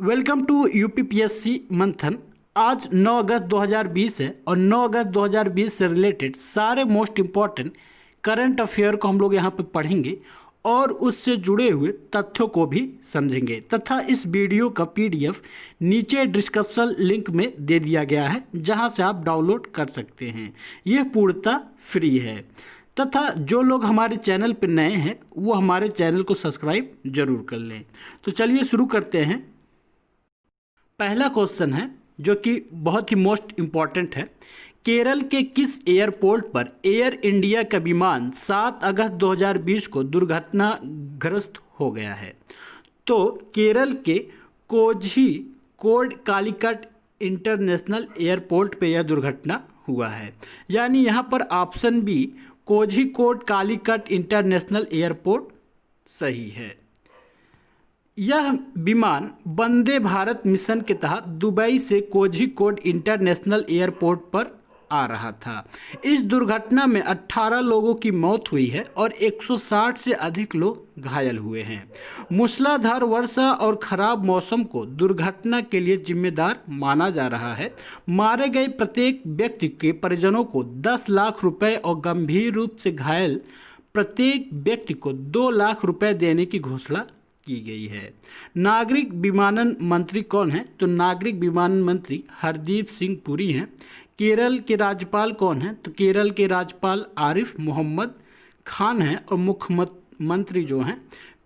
Welcome to UPPSC मंथन। आज 9 अगस्त 2020 है और 9 अगस्त 2020 से रिलेटेड सारे मोस्ट इम्पॉर्टेंट करंट अफेयर को हम लोग यहाँ पे पढ़ेंगे और उससे जुड़े हुए तथ्यों को भी समझेंगे तथा इस वीडियो का पीडीएफ नीचे डिस्क्रिप्शन लिंक में दे दिया गया है, जहाँ से आप डाउनलोड कर सकते हैं। यह पूर्णतः फ्री है तथा जो लोग हमारे चैनल पर नए हैं वो हमारे चैनल को सब्सक्राइब जरूर कर लें। तो चलिए शुरू करते हैं। पहला क्वेश्चन है जो कि बहुत ही मोस्ट इम्पॉर्टेंट है। केरल के किस एयरपोर्ट पर एयर इंडिया का विमान 7 अगस्त 2020 को दुर्घटनाग्रस्त हो गया है? तो केरल के कोझिकोड कालीकट इंटरनेशनल एयरपोर्ट पे यह दुर्घटना हुआ है। यानी यहाँ पर option B Kozhikode Calicut international airport सही है। यह विमान वंदे भारत मिशन के तहत दुबई से कोझिकोड इंटरनेशनल एयरपोर्ट पर आ रहा था। इस दुर्घटना में 18 लोगों की मौत हुई है और 160 से अधिक लोग घायल हुए हैं। मूसलाधार वर्षा और खराब मौसम को दुर्घटना के लिए जिम्मेदार माना जा रहा है। मारे गए प्रत्येक व्यक्ति के परिजनों को 10 लाख रुपए और गंभीर रूप से घायल प्रत्येक व्यक्ति को 2 लाख रुपए देने की घोषणा की गई है। नागरिक विमानन मंत्री कौन है? तो नागरिक विमानन मंत्री हरदीप सिंह पुरी हैं। केरल के राज्यपाल कौन हैं? तो केरल के राज्यपाल आरिफ मोहम्मद खान हैं और मुख्यमंत्री जो हैं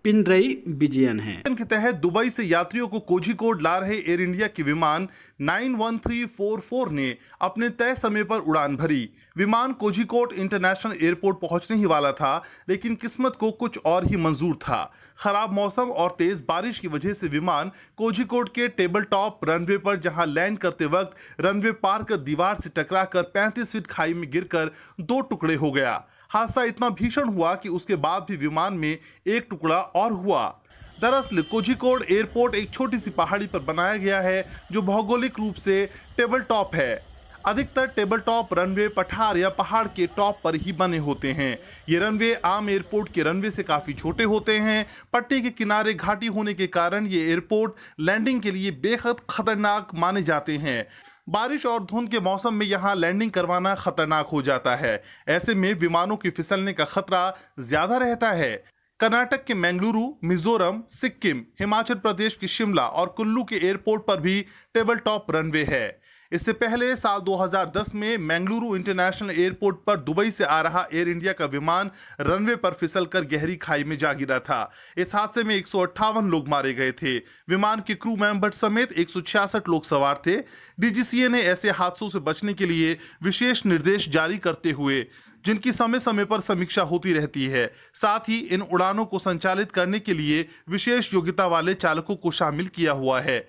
पिनरई विजयन हैं। के तहत दुबई से यात्रियों को कोझिकोड ला रहे एयर इंडिया के विमान 91344 ने अपने तय समय पर उड़ान भरी। विमान कोझिकोड इंटरनेशनल एयरपोर्ट पहुंचने ही वाला था, लेकिन किस्मत को कुछ और ही मंजूर था। खराब मौसम और तेज बारिश की वजह से विमान कोझिकोड के टेबल टॉप रनवे पर जहां लैंड करते वक्त रनवे पार कर दीवार से टकराकर 35 फीट खाई में गिरकर 2 टुकड़े हो गया। हादसा इतना भीषण हुआ कि उसके बाद भी विमान में एक टुकड़ा और हुआ। दरअसल कोझिकोड एयरपोर्ट एक छोटी सी पहाड़ी पर बनाया गया है जो भौगोलिक रूप से टेबल टॉप है। अधिकतर टेबल टॉप रनवे पठार या पहाड़ के टॉप पर ही बने होते हैं। ये रनवे आम एयरपोर्ट के रनवे से काफी छोटे होते हैं। पट्टी के किनारे घाटी होने के कारण ये एयरपोर्ट लैंडिंग के लिए बेहद खतरनाक माने जाते हैं। बारिश और धुंध के मौसम में यहाँ लैंडिंग करवाना खतरनाक हो जाता है। ऐसे में विमानों के फिसलने का खतरा ज्यादा रहता है। कर्नाटक के मंगलुरु, मिजोरम, सिक्किम, हिमाचल प्रदेश के शिमला और कुल्लू के एयरपोर्ट पर भी टेबल टॉप रनवे है। इससे पहले साल 2010 में मंगलुरु इंटरनेशनल एयरपोर्ट पर दुबई से आ रहा एयर इंडिया का विमान रनवे पर फिसलकर गहरी खाई में जा गिरा था। इस हादसे में 158 लोग मारे गए थे। विमान के क्रू मेंबर समेत 166 लोग सवार थे। डीजीसीए ने ऐसे हादसों से बचने के लिए विशेष निर्देश जारी करते हुए जिनकी समय समय पर समीक्षा होती रहती है। साथ ही इन उड़ानों को संचालित करने के लिए विशेष योग्यता वाले चालकों को शामिल किया हुआ है।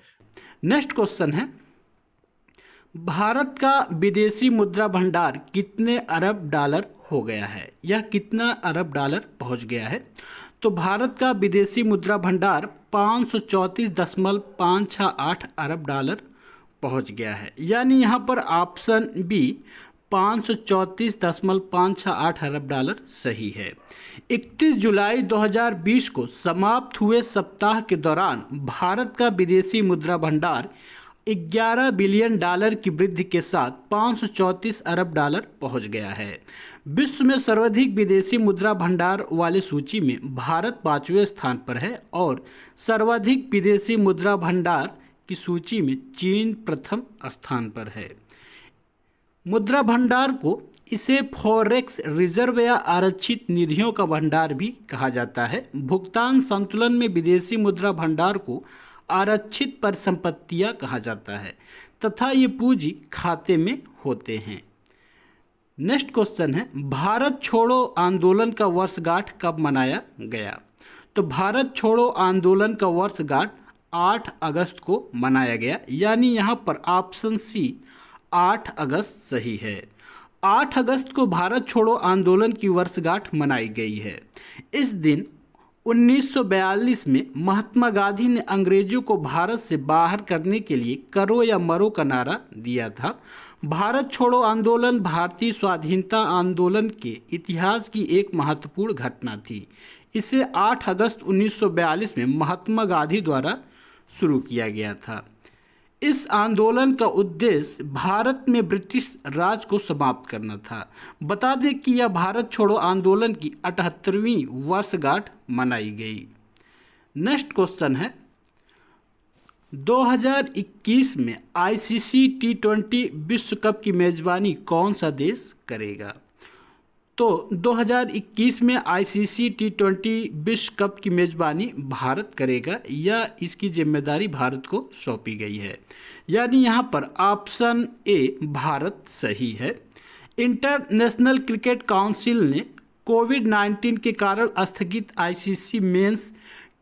नेक्स्ट क्वेश्चन है, भारत का विदेशी मुद्रा भंडार कितने अरब डॉलर हो गया है? यह कितना अरब डॉलर पहुंच गया है? तो भारत का विदेशी मुद्रा भंडार 534.568 अरब डॉलर पहुंच गया है। यानी यहाँ पर ऑप्शन बी 534.568 अरब डॉलर सही है। 31 जुलाई 2020 को समाप्त हुए सप्ताह के दौरान भारत का विदेशी मुद्रा भंडार 11 बिलियन डॉलर की वृद्धि के साथ 534 अरब डॉलर पहुंच गया है। विश्व में सर्वाधिक विदेशी मुद्रा भंडार वाली सूची में भारत 5वें स्थान पर है और सर्वाधिक विदेशी मुद्रा भंडार की सूची में चीन प्रथम स्थान पर है। मुद्रा भंडार को इसे फॉरेक्स रिजर्व या आरक्षित निधियों का भंडार भी कहा जाता है। भुगतान संतुलन में विदेशी मुद्रा भंडार को आरक्षित परिसंपत्तियां कहा जाता है तथा ये पूंजी खाते में होते हैं। नेक्स्ट क्वेश्चन है, भारत छोड़ो आंदोलन का वर्षगांठ कब मनाया गया? तो भारत छोड़ो आंदोलन का वर्षगांठ 8 अगस्त को मनाया गया। यानी यहाँ पर ऑप्शन सी 8 अगस्त सही है। 8 अगस्त को भारत छोड़ो आंदोलन की वर्षगांठ मनाई गई है। इस दिन 1942 में महात्मा गांधी ने अंग्रेजों को भारत से बाहर करने के लिए करो या मरो का नारा दिया था। भारत छोड़ो आंदोलन भारतीय स्वाधीनता आंदोलन के इतिहास की एक महत्वपूर्ण घटना थी। इसे 8 अगस्त 1942 में महात्मा गांधी द्वारा शुरू किया गया था। इस आंदोलन का उद्देश्य भारत में ब्रिटिश राज को समाप्त करना था। बता दें कि यह भारत छोड़ो आंदोलन की 78वीं वर्षगांठ मनाई गई। नेक्स्ट क्वेश्चन है 2021 में आईसीसी टी20 विश्व कप की मेजबानी कौन सा देश करेगा? तो 2021 में आईसीसी टी20 विश्व कप की मेजबानी भारत करेगा या इसकी जिम्मेदारी भारत को सौंपी गई है, यानी यहाँ पर ऑप्शन ए भारत सही है। इंटरनेशनल क्रिकेट काउंसिल ने कोविड-19 के कारण स्थगित आईसीसी मेंस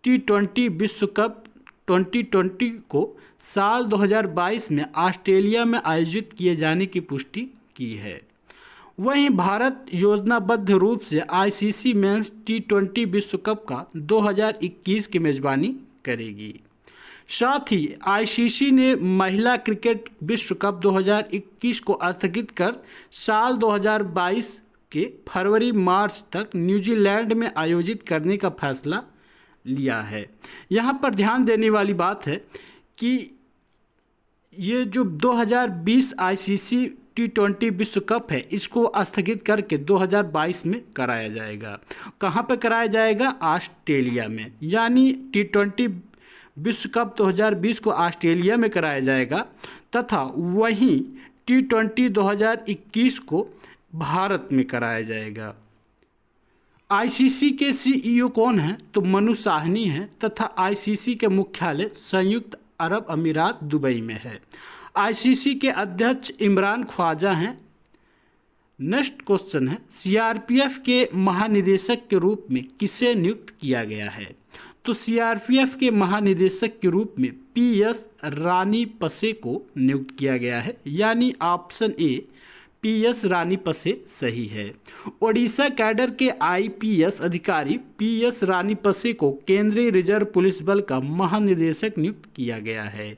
टी20 विश्व कप 2020 को साल 2022 में ऑस्ट्रेलिया में आयोजित किए जाने की पुष्टि की है। वहीं भारत योजनाबद्ध रूप से आईसीसी मेंस टी20 विश्व कप का 2021 की मेजबानी करेगी। साथ ही आईसीसी ने महिला क्रिकेट विश्व कप 2021 को स्थगित कर साल 2022 के फरवरी-मार्च तक न्यूजीलैंड में आयोजित करने का फैसला लिया है। यहाँ पर ध्यान देने वाली बात है कि ये जो 2020 आईसीसी टी20 विश्व कप है इसको स्थगित करके 2022 में कराया जाएगा। कहाँ पर कराया जाएगा? ऑस्ट्रेलिया में, यानी टी20 विश्व कप 2020 को ऑस्ट्रेलिया में कराया जाएगा तथा वहीं टी20 2021 को भारत में कराया जाएगा। आईसीसी के सीईओ कौन हैं? तो मनु साहनी हैं तथा आईसीसी के मुख्यालय संयुक्त अरब अमीरात दुबई में है। आईसीसी के अध्यक्ष इमरान ख्वाजा हैं। नेक्स्ट क्वेश्चन है सीआरपीएफ के महानिदेशक के रूप में किसे नियुक्त किया गया है? तो सीआरपीएफ के महानिदेशक के रूप में पीएस रानीपसे को नियुक्त किया गया है, यानी ऑप्शन ए पीएस रानीपसे सही है। ओडिशा कैडर के आईपीएस अधिकारी पीएस रानीपसे को केंद्रीय रिजर्व पुलिस बल का महानिदेशक नियुक्त किया गया है।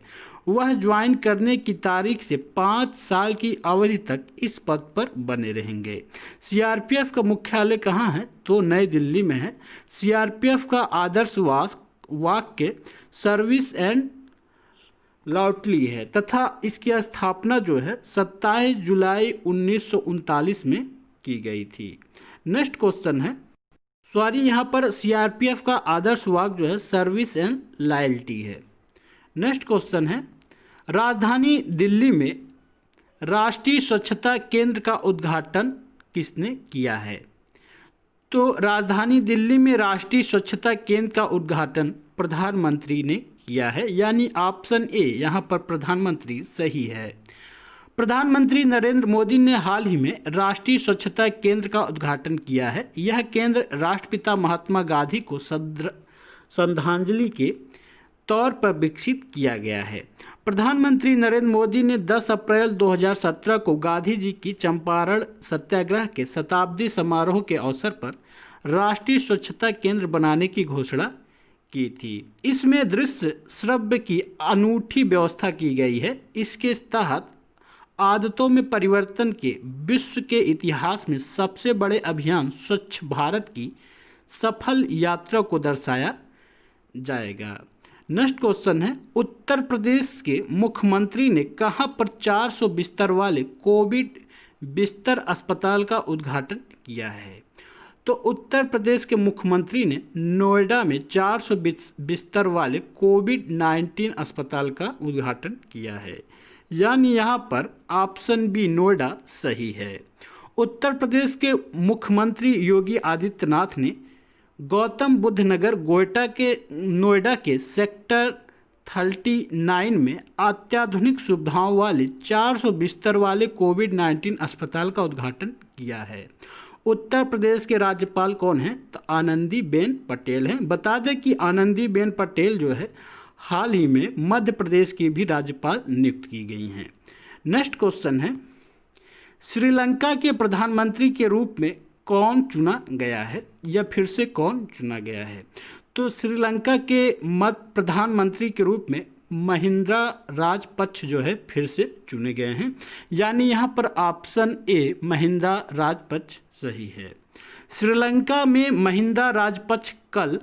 वह ज्वाइन करने की तारीख से 5 साल की अवधि तक इस पद पर बने रहेंगे। सीआरपीएफ का मुख्यालय कहाँ है? तो नई दिल्ली में है। सीआरपीएफ का आदर्श वाक्य सर्विस एंड लॉयल्टी है तथा इसकी स्थापना जो है 27 जुलाई 1939 में की गई थी। नेक्स्ट क्वेश्चन है यहाँ पर सीआरपीएफ का आदर्श वाक्य जो है सर्विस एंड लॉयल्टी है। नेक्स्ट क्वेश्चन है राजधानी दिल्ली में राष्ट्रीय स्वच्छता केंद्र का उद्घाटन किसने किया है? तो राजधानी दिल्ली में राष्ट्रीय स्वच्छता केंद्र का उद्घाटन प्रधानमंत्री ने किया है, यानी ऑप्शन ए यहाँ पर प्रधानमंत्री सही है। प्रधानमंत्री नरेंद्र मोदी ने हाल ही में राष्ट्रीय स्वच्छता केंद्र का उद्घाटन किया है। यह केंद्र राष्ट्रपिता महात्मा गांधी को श्रद्धांजलि के तौर पर विकसित किया गया है। प्रधानमंत्री नरेंद्र मोदी ने 10 अप्रैल 2017 को गांधी जी की चंपारण सत्याग्रह के शताब्दी समारोह के अवसर पर राष्ट्रीय स्वच्छता केंद्र बनाने की घोषणा की थी। इसमें दृश्य श्रव्य की अनूठी व्यवस्था की गई है। इसके तहत आदतों में परिवर्तन के विश्व के इतिहास में सबसे बड़े अभियान स्वच्छ भारत की सफल यात्रा को दर्शाया जाएगा। नेक्स्ट क्वेश्चन है उत्तर प्रदेश के मुख्यमंत्री ने कहां पर 400 बिस्तर वाले कोविड बिस्तर अस्पताल का उद्घाटन किया है? तो उत्तर प्रदेश के मुख्यमंत्री ने नोएडा में 400 बिस्तर वाले कोविड-19 अस्पताल का उद्घाटन किया है, यानी यहाँ पर ऑप्शन बी नोएडा सही है। उत्तर प्रदेश के मुख्यमंत्री योगी आदित्यनाथ ने गौतम बुद्ध नगर नोएडा के सेक्टर 39 में अत्याधुनिक सुविधाओं वाले 400 बिस्तर वाले कोविड-19 अस्पताल का उद्घाटन किया है। उत्तर प्रदेश के राज्यपाल कौन हैं? तो आनंदीबेन पटेल हैं। बता दें कि आनंदीबेन पटेल जो है हाल ही में मध्य प्रदेश की भी राज्यपाल नियुक्त की गई हैं। नेक्स्ट क्वेश्चन है श्रीलंका के प्रधानमंत्री के रूप में कौन चुना गया है या फिर से कौन चुना गया है? तो श्रीलंका के प्रधानमंत्री के रूप में महिंद्रा राजपक्ष जो है फिर से चुने गए हैं, यानी यहाँ पर ऑप्शन ए महिंद्रा राजपक्ष सही है। श्रीलंका में महिंद्रा राजपक्ष कल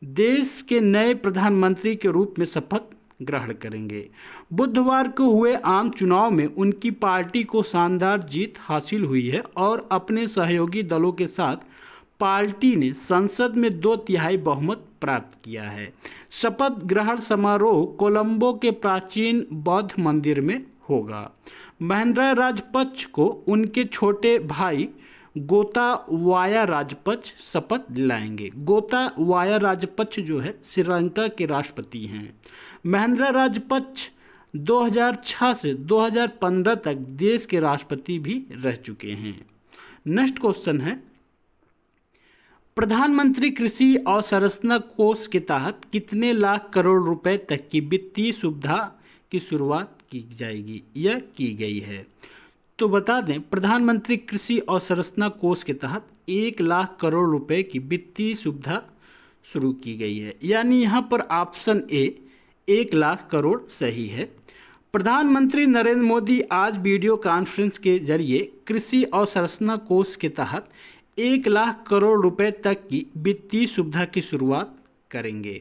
देश के नए प्रधानमंत्री के रूप में शपथ ग्रहण करेंगे। बुधवार को हुए आम चुनाव में उनकी पार्टी को शानदार जीत हासिल हुई है और अपने सहयोगी दलों के साथ पार्टी ने संसद में 2/3 बहुमत प्राप्त किया है। शपथ ग्रहण समारोह कोलंबो के प्राचीन बौद्ध मंदिर में होगा। महिंद्रा राजपक्ष को उनके छोटे भाई गोताबाया राजपक्ष शपथ दिलाएंगे। गोताबाया राजपक्ष जो है श्रीलंका के राष्ट्रपति हैं। महिंद्रा राजपक्ष 2006 से 2015 तक देश के राष्ट्रपति भी रह चुके हैं। नेक्स्ट क्वेश्चन है, प्रधानमंत्री कृषि अवसंरचना कोष के तहत कितने लाख करोड़ रुपए तक की वित्तीय सुविधा की शुरुआत की जाएगी या की गई है? तो बता दें, प्रधानमंत्री कृषि अवसंरचना कोष के तहत 1 लाख करोड़ रुपए की वित्तीय सुविधा शुरू की गई है, यानी यहाँ पर ऑप्शन ए 1 लाख करोड़ सही है। प्रधानमंत्री नरेंद्र मोदी आज वीडियो कॉन्फ्रेंस के जरिए कृषि अवसंरचना कोष के तहत 1 लाख करोड़ रुपए तक की वित्तीय सुविधा की शुरुआत करेंगे।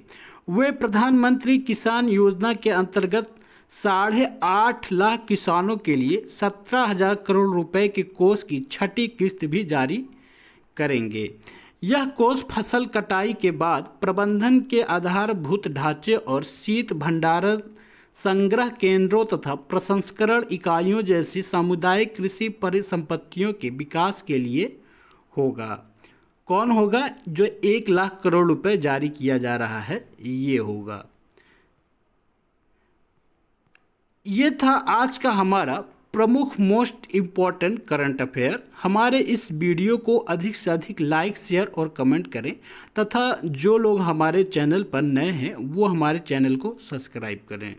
वे प्रधानमंत्री किसान योजना के अंतर्गत 8.5 लाख किसानों के लिए 17,000 करोड़ रुपए के कोष की छठी किस्त भी जारी करेंगे। यह कोष फसल कटाई के बाद प्रबंधन के आधारभूत ढांचे और शीत भंडारण संग्रह केंद्रों तथा प्रसंस्करण इकाइयों जैसी सामुदायिक कृषि परिसंपत्तियों के विकास के लिए होगा। कौन होगा? जो 1 लाख करोड़ रुपए जारी किया जा रहा है, ये होगा। ये था आज का हमारा प्रमुख मोस्ट इम्पॉर्टेंट करंट अफेयर। हमारे इस वीडियो को अधिक से अधिक लाइक, शेयर और कमेंट करें तथा जो लोग हमारे चैनल पर नए हैं वो हमारे चैनल को सब्सक्राइब करें।